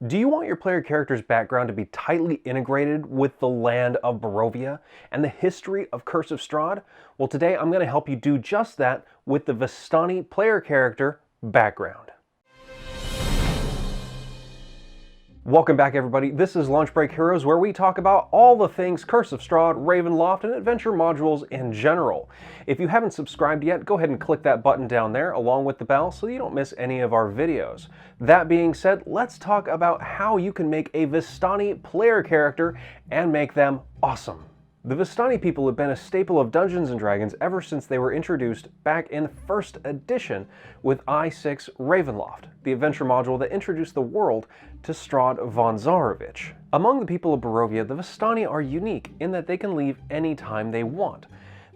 Do you want your player character's background to be tightly integrated with the land of Barovia and the history of Curse of Strahd? Well, today I'm going to help you do just that with the Vistani Player Character Background. Welcome back, everybody. This is Lunch Break Heroes, where we talk about all the things Curse of Strahd, Ravenloft, and adventure modules in general. If you haven't subscribed yet, go ahead and click that button down there along with the bell so you don't miss any of our videos. That being said, let's talk about how you can make a Vistani player character and make them awesome. The Vistani people have been a staple of Dungeons & Dragons ever since they were introduced back in 1st edition with I6 Ravenloft, the adventure module that introduced the world to Strahd von Zarovich. Among the people of Barovia, the Vistani are unique in that they can leave any time they want.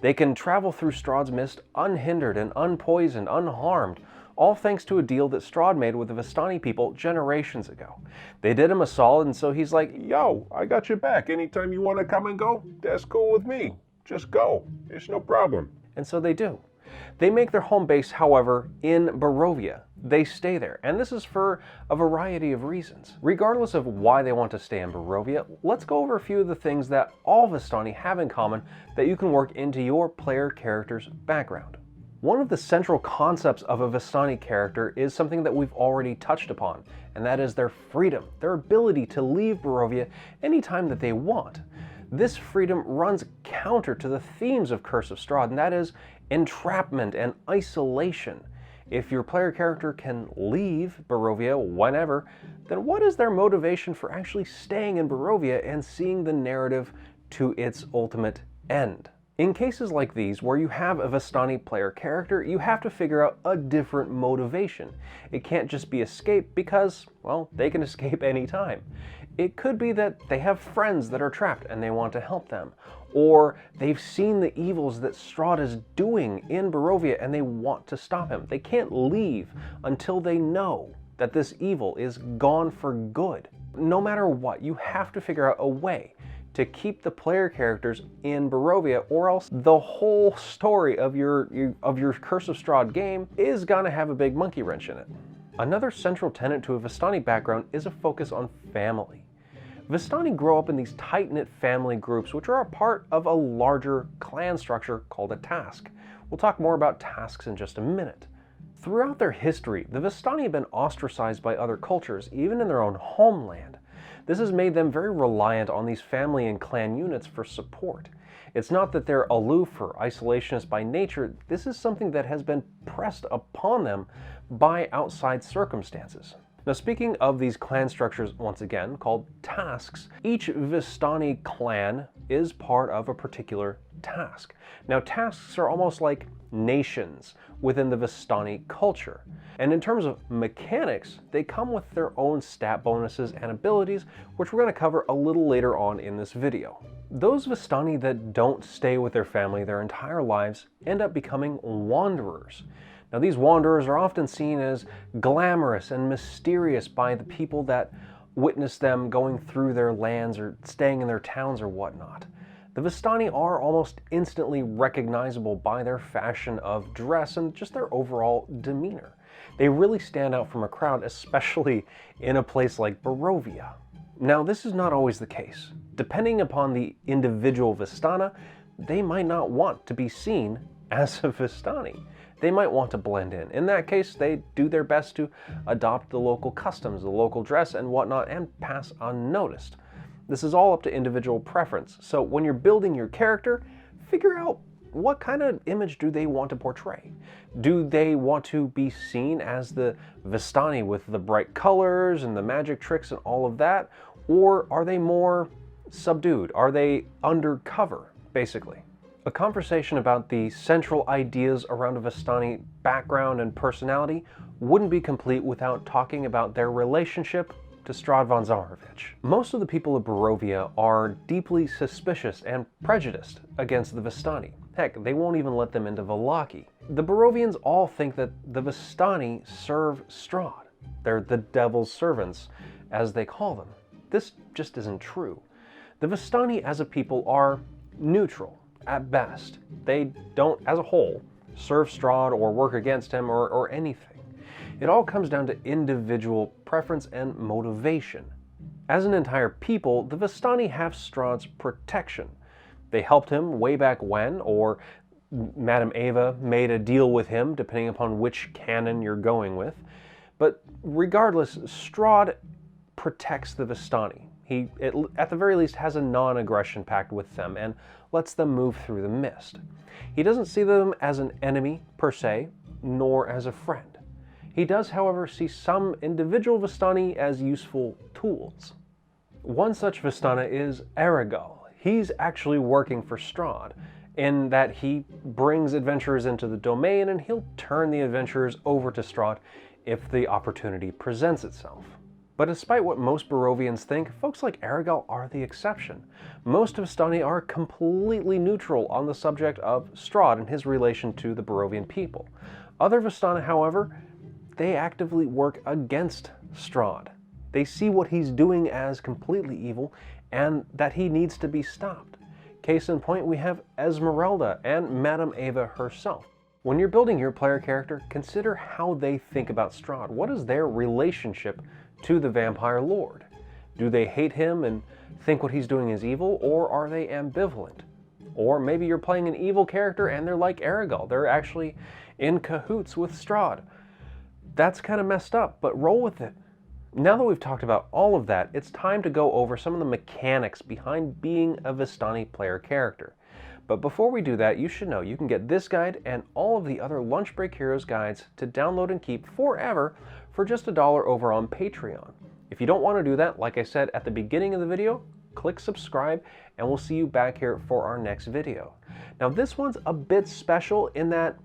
They can travel through Strahd's mist unhindered and unpoisoned, unharmed, all thanks to a deal that Strahd made with the Vistani people generations ago. They did him a solid, and so he's like, "Yo, I got your back. Anytime you want to come and go, that's cool with me. Just go. It's no problem." And so they do. They make their home base, however, in Barovia. They stay there, and this is for a variety of reasons. Regardless of why they want to stay in Barovia, let's go over a few of the things that all Vistani have in common that you can work into your player character's background. One of the central concepts of a Vistani character is something that we've already touched upon, and that is their freedom, their ability to leave Barovia anytime that they want. This freedom runs counter to the themes of Curse of Strahd, and that is entrapment and isolation. If your player character can leave Barovia whenever, then what is their motivation for actually staying in Barovia and seeing the narrative to its ultimate end? In cases like these, where you have a Vistani player character, you have to figure out a different motivation. It can't just be escape because, well, they can escape anytime. It could be that they have friends that are trapped and they want to help them. Or they've seen the evils that Strahd is doing in Barovia and they want to stop him. They can't leave until they know that this evil is gone for good. No matter what, you have to figure out a way to keep the player characters in Barovia, or else the whole story of your Curse of Strahd game is gonna have a big monkey wrench in it. Another central tenet to a Vistani background is a focus on family. Vistani grow up in these tight-knit family groups, which are a part of a larger clan structure called a task. We'll talk more about tasks in just a minute. Throughout their history, the Vistani have been ostracized by other cultures, even in their own homeland. This has made them very reliant on these family and clan units for support. It's not that they're aloof or isolationist by nature. This is something that has been pressed upon them by outside circumstances. Now, speaking of these clan structures, once again, called tasks, each Vistani clan is part of a particular task. Now, tasks are almost like nations within the Vistani culture. And in terms of mechanics, they come with their own stat bonuses and abilities, which we're going to cover a little later on in this video. Those Vistani that don't stay with their family their entire lives end up becoming wanderers. Now, these wanderers are often seen as glamorous and mysterious by the people that witness them going through their lands or staying in their towns or whatnot. The Vistani are almost instantly recognizable by their fashion of dress and just their overall demeanor. They really stand out from a crowd, especially in a place like Barovia. Now, this is not always the case. Depending upon the individual Vistana, they might not want to be seen as a Vistani. They might want to blend in. In that case, they do their best to adopt the local customs, the local dress and whatnot, and pass unnoticed. This is all up to individual preference. So when you're building your character, figure out what kind of image do they want to portray. Do they want to be seen as the Vistani with the bright colors and the magic tricks and all of that? Or are they more subdued? Are they undercover, basically? A conversation about the central ideas around a Vistani background and personality wouldn't be complete without talking about their relationship to Strahd von Zarovich. Most of the people of Barovia are deeply suspicious and prejudiced against the Vistani. Heck, they won't even let them into Vallaki. The Barovians all think that the Vistani serve Strahd. They're the devil's servants, as they call them. This just isn't true. The Vistani as a people are neutral at best. They don't, as a whole, serve Strahd or work against him or anything. It all comes down to individual preference and motivation. As an entire people, the Vistani have Strahd's protection. They helped him way back when, or Madame Ava made a deal with him, depending upon which canon you're going with. But regardless, Strahd protects the Vistani. He, at the very least, has a non-aggression pact with them and lets them move through the mist. He doesn't see them as an enemy, per se, nor as a friend. He does, however, see some individual Vistani as useful tools. One such Vistana is Aragal. He's actually working for Strahd, in that he brings adventurers into the domain and he'll turn the adventurers over to Strahd if the opportunity presents itself. But despite what most Barovians think, folks like Aragal are the exception. Most Vistani are completely neutral on the subject of Strahd and his relation to the Barovian people. Other Vistana, however, they actively work against Strahd. They see what he's doing as completely evil and that he needs to be stopped. Case in point, we have Esmeralda and Madame Ava herself. When you're building your player character, consider how they think about Strahd. What is their relationship to the Vampire Lord? Do they hate him and think what he's doing is evil, or are they ambivalent? Or maybe you're playing an evil character and they're like Aragal. They're actually in cahoots with Strahd. That's kind of messed up, but roll with it. Now that we've talked about all of that, it's time to go over some of the mechanics behind being a Vistani player character. But before we do that, you should know you can get this guide and all of the other Lunch Break Heroes guides to download and keep forever for just $1 over on Patreon. If you don't want to do that, like I said at the beginning of the video, click subscribe and we'll see you back here for our next video. Now this one's a bit special in that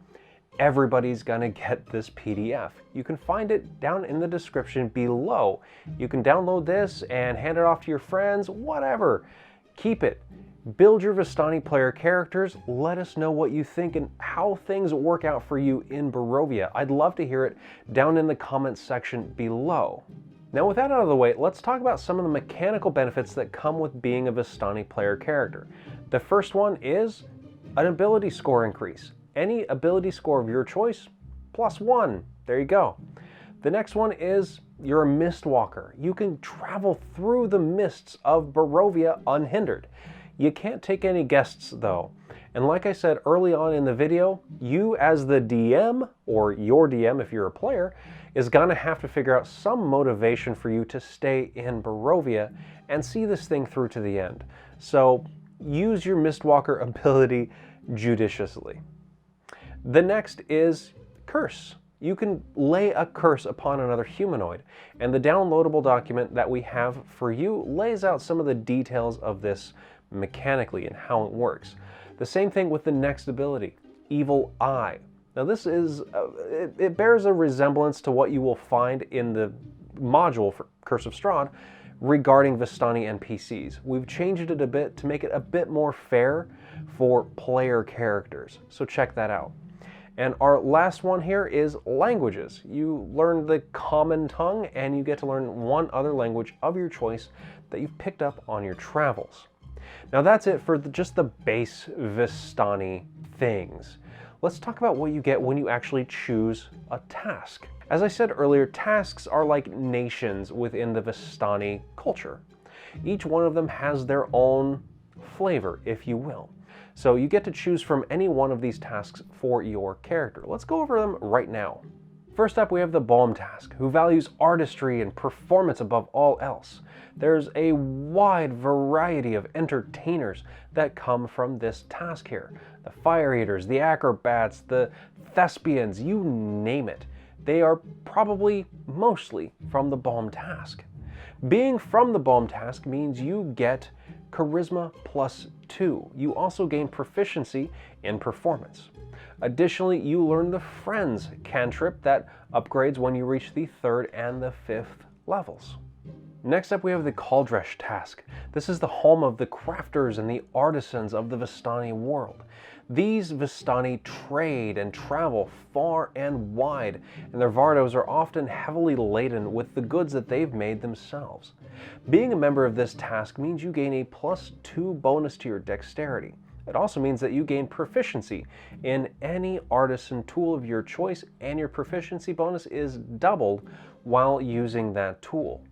everybody's gonna get this PDF. You can find it down in the description below. You can download this and hand it off to your friends, whatever. Keep it. Build your Vistani player characters. Let us know what you think and how things work out for you in Barovia. I'd love to hear it down in the comments section below. Now with that out of the way, let's talk about some of the mechanical benefits that come with being a Vistani player character. The first one is an ability score increase. Any ability score of your choice, +1. There you go. The next one is you're a mist walker. You can travel through the mists of Barovia unhindered. You can't take any guests though. And like I said early on in the video, you as the DM, or your DM if you're a player, is gonna have to figure out some motivation for you to stay in Barovia and see this thing through to the end. So use your Mistwalker ability judiciously. The next is curse. You can lay a curse upon another humanoid, and the downloadable document that we have for you lays out some of the details of this mechanically and how it works. The same thing with the next ability, Evil Eye. Now this is, it bears a resemblance to what you will find in the module for Curse of Strahd regarding Vistani NPCs. We've changed it a bit to make it a bit more fair for player characters, so check that out. And our last one here is languages. You learn the common tongue and you get to learn one other language of your choice that you've picked up on your travels. Now that's it for just the base Vistani things. Let's talk about what you get when you actually choose a task. As I said earlier, tasks are like nations within the Vistani culture. Each one of them has their own flavor, if you will. So you get to choose from any one of these tasks for your character. Let's go over them right now. First up, we have the Balm task, who values artistry and performance above all else. There's a wide variety of entertainers that come from this task here. The Fire Eaters, the Acrobats, the Thespians, you name it. They are probably mostly from the Balm task. Being from the Balm task means you get Charisma +2. You also gain proficiency in performance. Additionally, you learn the Friends cantrip that upgrades when you reach the 3rd and the 5th levels. Next up, we have the Cauldresh task. This is the home of the crafters and the artisans of the Vistani world. These Vistani trade and travel far and wide, and their Vardos are often heavily laden with the goods that they've made themselves. Being a member of this task means you gain a +2 bonus to your dexterity. It also means that you gain proficiency in any artisan tool of your choice, and your proficiency bonus is doubled while using that tool.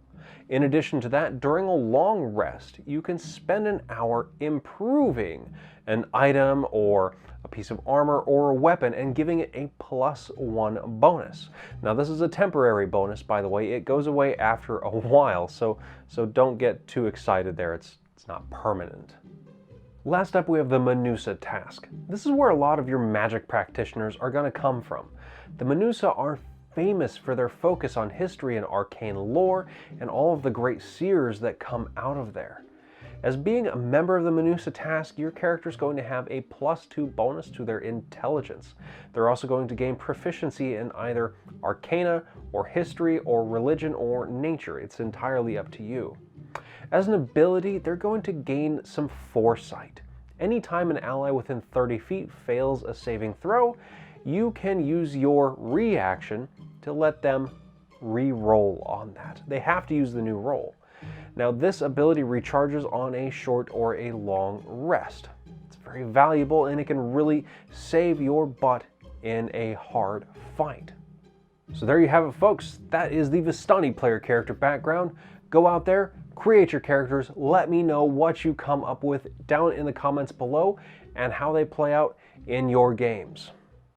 In addition to that, during a long rest, you can spend an hour improving an item or a piece of armor or a weapon and giving it a +1 bonus. Now this is a temporary bonus, by the way. It goes away after a while, so don't get too excited there. It's not permanent. Last up, we have the Manusa task. This is where a lot of your magic practitioners are going to come from. The Manusa are famous for their focus on history and arcane lore and all of the great seers that come out of there. As being a member of the Manusa task, your character is going to have a +2 bonus to their intelligence. They're also going to gain proficiency in either arcana or history or religion or nature. It's entirely up to you. As an ability, they're going to gain some foresight. Anytime an ally within 30 feet fails a saving throw, you can use your reaction to let them re-roll on that. They have to use the new roll. Now this ability recharges on a short or a long rest. It's very valuable and it can really save your butt in a hard fight. So there you have it, folks. That is the Vistani Player Character Background. Go out there, create your characters, let me know what you come up with down in the comments below and how they play out in your games.